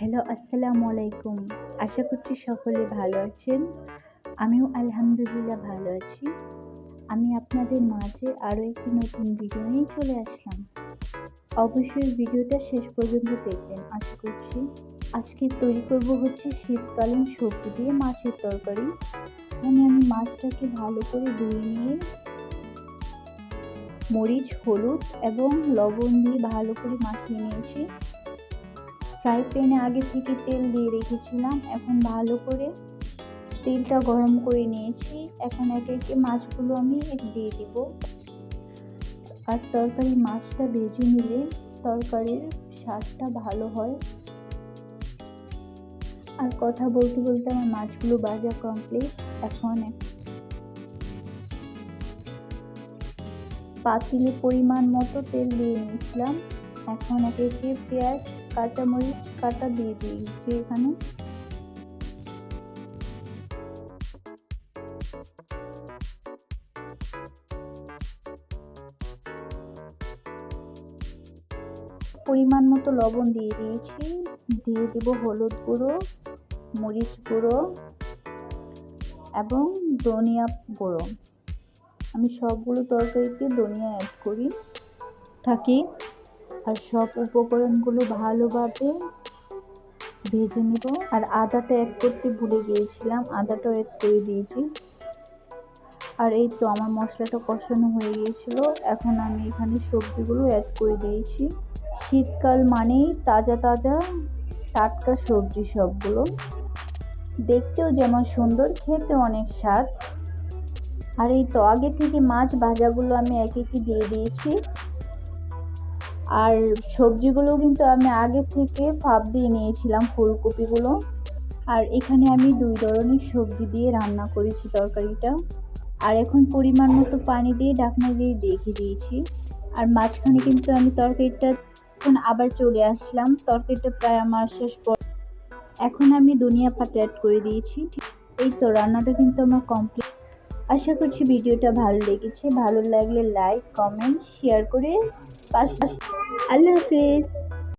Hello, আসসালামু আলাইকুম। আশা করছি সকলে ভালো আছেন। আমিও আলহামদুলিল্লাহ ভালো আছি। আমি আপনাদের মাঝে আরও একটি নতুন ভিডিও নিয়ে চলে আসলাম। অবশ্যই ভিডিওটা শেষ পর্যন্ত দেখবেন আশা করছি। আজকে তৈরি করব হচ্ছে শীতকালীন সবজি দিয়ে মাছের তরকারি। এখানে আমি মাছটাকে ভালো করে ধুয়ে নিয়ে মরিচ, হলুদ এবং লবণ দিয়ে ভালো করে মাখিয়ে নিয়েছি। ফ্রাই প্যানে আগে থেকে তেল দিয়ে রেখেছিলাম। এখন ভালো করে তেলটা গরম করে নিয়েছি। এখন একে একে মাছগুলো আমি দিয়ে দিব। আর তরকারি মাছটা ভেজে নিলে তরকারির স্বাদটা ভালো হয়। আর কথা বলতে বলতে আমার মাছগুলো ভাজা কমপ্লিট। এখন পাতিলে পরিমাণ মতো তেল দিয়ে নিয়েছিলাম। এখন একে একে পেঁয়াজ, কাঁচামরিচ কাটা দিয়ে দিয়েছি এখানে। পরিমাণ মতো লবণ দিয়ে দিয়েছি। দিয়ে দিব হলুদ গুঁড়ো, মরিচ গুঁড়ো এবং ধনিয়া গুঁড়ো। আমি সবগুলো তরকারিতে ধনিয়া অ্যাড করি থাকি। আর সব উপকরণগুলো ভালোভাবে ভেজে নিব। আর আদাটা অ্যাড করতে ভুলে গিয়েছিলাম, আদাটাও অ্যাড করে দিয়েছি। আর এই তো আমার মশলাটা কষানো হয়ে গিয়েছিল। এখন আমি এখানে সবজিগুলো অ্যাড করে দিয়েছি। শীতকাল মানেই তাজা তাজা টাটকা সবজি সবগুলো। দেখতেও যেমন সুন্দর, খেতে অনেক স্বাদ। আর এই তো আগে থেকে মাছ ভাজাগুলো আমি একে একে দিয়ে দিয়েছি। আর সবজিগুলো কিন্তু আমি আগে থেকে ভাপ দিয়ে নিয়েছিলাম, ফুলকপিগুলো। আর এখানে আমি 2 ধরনের সবজি দিয়ে রান্না করেছি তরকারিটা। আর এখন পরিমাণ মতো পানি দিয়ে ঢাকনা দিয়ে রেখে দিয়েছি। আর মাঝখানে কিন্তু আমি তরকারিটা এখন আবার চলে আসলাম। তরকারিটা প্রায় আমার শেষ পর এখন আমি ধনিয়া পাতা অ্যাড করে দিয়েছি। এই তো রান্নাটা কিন্তু আমার কমপ্লিট। আশা করছি ভিডিওটা ভালো লেগেছে। ভালো লাগলে লাইক, কমেন্ট, শেয়ার করে পাশে। আল্লাহ হাফেজ।